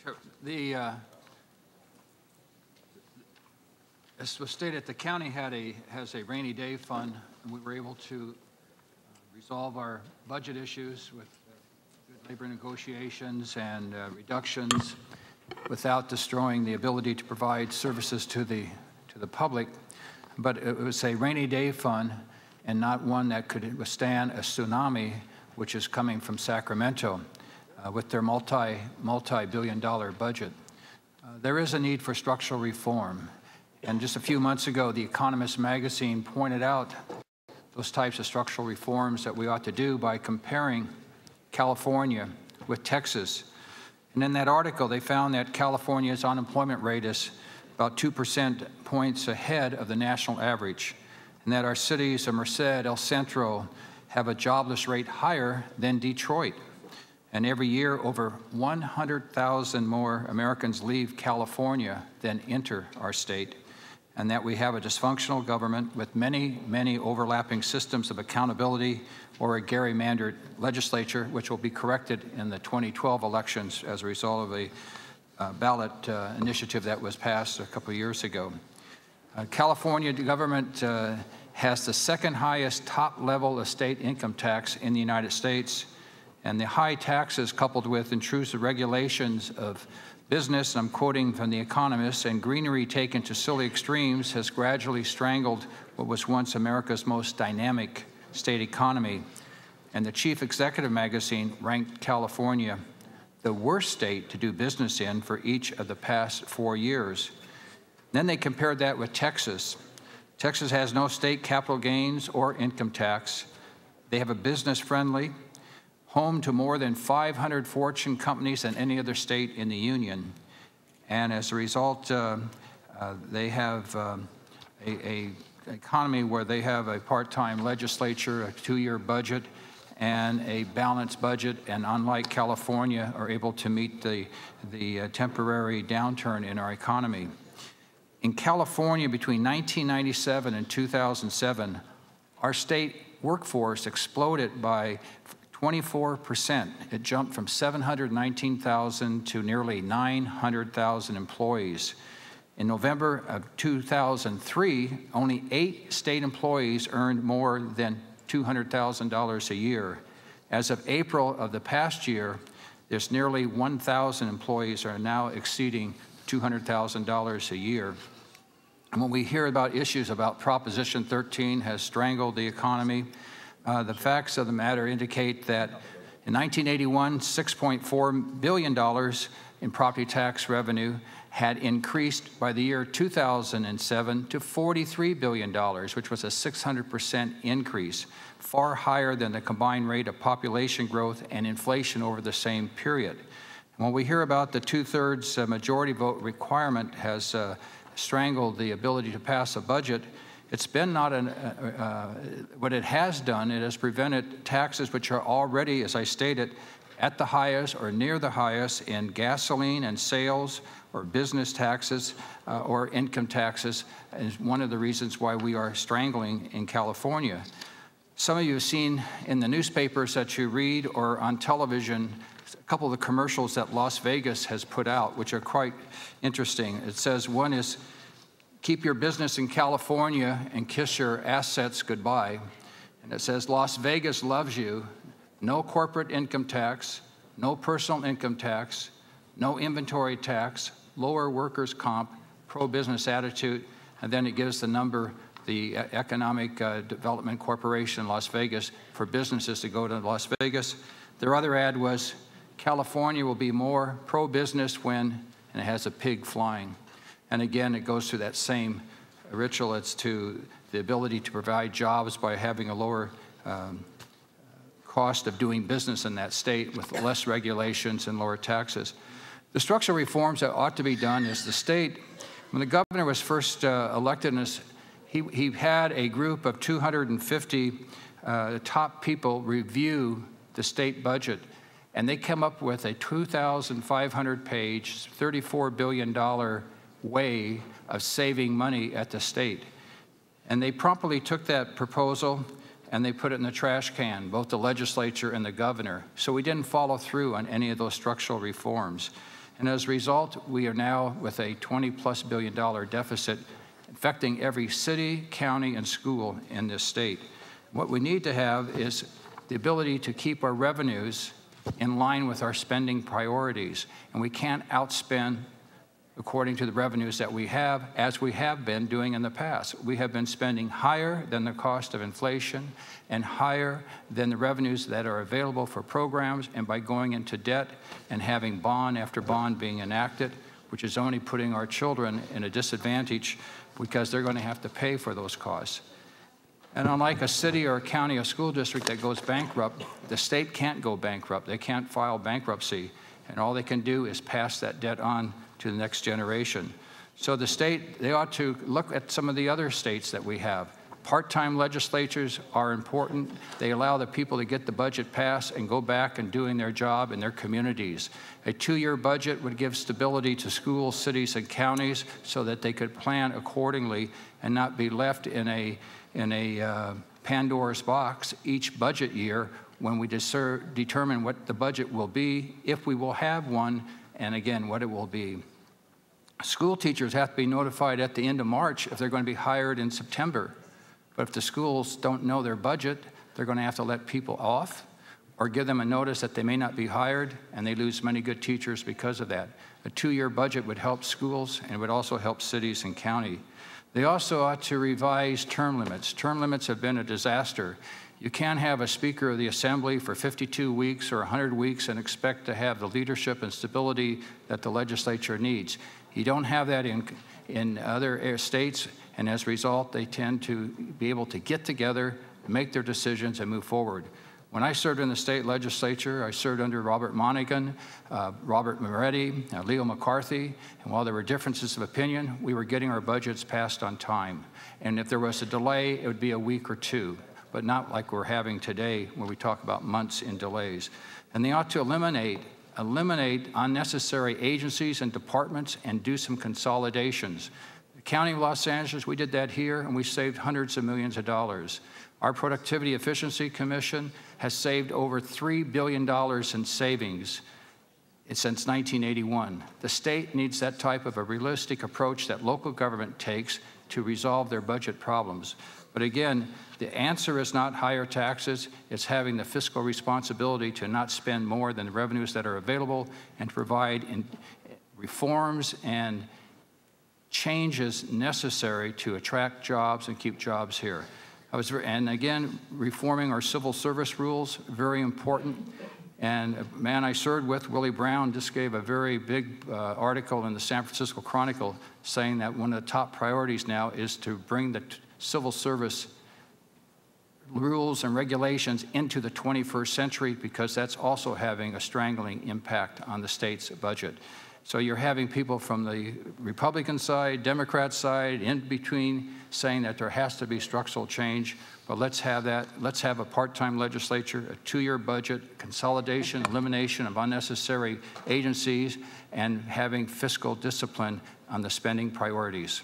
Sure. As was stated, the county has a rainy day fund, and we were able to resolve our budget issues with good labor negotiations and reductions without destroying the ability to provide services to the public. But it was a rainy day fund and not one that could withstand a tsunami, which is coming from Sacramento with their multi-billion-dollar budget. There is a need for structural reform. And just a few months ago, The Economist magazine pointed out those types of structural reforms that we ought to do by comparing California with Texas. And in that article, they found that California's unemployment rate is about 2% points ahead of the national average, and that our cities of Merced, El Centro, have a jobless rate higher than Detroit. And every year, over 100,000 more Americans leave California than enter our state, and that we have a dysfunctional government with many, many overlapping systems of accountability, or a gerrymandered legislature, which will be corrected in the 2012 elections as a result of a ballot initiative that was passed a couple of years ago. California government has the second highest top level of state income tax in the United States, and the high taxes coupled with intrusive regulations of business, and I'm quoting from The Economist, and greenery taken to silly extremes has gradually strangled what was once America's most dynamic state economy. And the Chief Executive magazine ranked California the worst state to do business in for each of the past 4 years. Then they compared that with Texas. Texas has no state capital gains or income tax. They have a business-friendly, home to more than 500 Fortune companies than any other state in the union. And as a result, they have an economy where they have a part-time legislature, a 2-year budget, and a balanced budget, and unlike California, are able to meet the temporary downturn in our economy. In California, between 1997 and 2007, our state workforce exploded by 24%. It jumped from 719,000 to nearly 900,000 employees. In November of 2003, only 8 state employees earned more than $200,000 a year. As of April of the past year, there's nearly 1,000 employees are now exceeding $200,000 a year. And when we hear about issues about Proposition 13 has strangled the economy, the facts of the matter indicate that in 1981, $6.4 billion in property tax revenue had increased by the year 2007 to $43 billion, which was a 600% increase, far higher than the combined rate of population growth and inflation over the same period. And when we hear about the 2/3 majority vote requirement has strangled the ability to pass a budget, it's been not what it has done, it has prevented taxes which are already, as I stated, at the highest or near the highest in gasoline and sales, or business taxes, or income taxes, is one of the reasons why we are strangling in California. Some of you have seen in the newspapers that you read or on television a couple of the commercials that Las Vegas has put out, which are quite interesting. It says one is, "Keep your business in California and kiss your assets goodbye." And it says, "Las Vegas loves you. No corporate income tax, no personal income tax, no inventory tax, lower workers' comp, pro-business attitude." And then it gives the number, the Economic Development Corporation in Las Vegas, for businesses to go to Las Vegas. Their other ad was, "California will be more pro-business when," and it has a pig flying. And again, it goes through that same ritual. It's to the ability to provide jobs by having a lower cost of doing business in that state with less regulations and lower taxes. The structural reforms that ought to be done is the state, when the governor was first elected, he had a group of 250 top people review the state budget, and they came up with a 2,500-page, $34 billion way of saving money at the state. And they promptly took that proposal and they put it in the trash can, both the legislature and the governor. So we didn't follow through on any of those structural reforms. And as a result, we are now with a $20+ billion deficit affecting every city, county, and school in this state. What we need to have is the ability to keep our revenues in line with our spending priorities. And we can't outspend according to the revenues that we have, as we have been doing in the past. We have been spending higher than the cost of inflation and higher than the revenues that are available for programs, and by going into debt and having bond after bond being enacted, which is only putting our children in a disadvantage because they're going to have to pay for those costs. And unlike a city or a county or school district that goes bankrupt, the state can't go bankrupt. They can't file bankruptcy, and all they can do is pass that debt on to the next generation. So the state, they ought to look at some of the other states that we have. Part-time legislatures are important. They allow the people to get the budget passed and go back and doing their job in their communities. A 2-year budget would give stability to schools, cities, and counties so that they could plan accordingly and not be left in a Pandora's box each budget year when we determine what the budget will be, if we will have one, and again, what it will be. School teachers have to be notified at the end of March if they're going to be hired in September. But if the schools don't know their budget, they're going to have to let people off or give them a notice that they may not be hired, and they lose many good teachers because of that. A 2-year budget would help schools and would also help cities and county. They also ought to revise term limits. Term limits have been a disaster. You can't have a Speaker of the Assembly for 52 weeks or 100 weeks and expect to have the leadership and stability that the legislature needs. You don't have that in other states, and as a result, they tend to be able to get together, make their decisions, and move forward. When I served in the state legislature, I served under Robert Monaghan, Robert Moretti, Leo McCarthy, and while there were differences of opinion, we were getting our budgets passed on time. And if there was a delay, it would be a week or two, but not like we're having today when we talk about months in delays. And they ought to eliminate unnecessary agencies and departments and do some consolidations. The County of Los Angeles, we did that here, and we saved hundreds of millions of dollars. Our Productivity Efficiency Commission has saved over $3 billion in savings since 1981. The state needs that type of a realistic approach that local government takes to resolve their budget problems. But again, the answer is not higher taxes, it's having the fiscal responsibility to not spend more than the revenues that are available and to provide reforms and changes necessary to attract jobs and keep jobs here. And again, reforming our civil service rules, very important. And a man I served with, Willie Brown, just gave a very big article in the San Francisco Chronicle saying that one of the top priorities now is to bring the civil service rules and regulations into the 21st century, because that's also having a strangling impact on the state's budget. So you're having people from the Republican side, Democrat side, in between, saying that there has to be structural change. But let's have that. Let's have a part-time legislature, a 2-year budget, consolidation, elimination of unnecessary agencies, and having fiscal discipline on the spending priorities.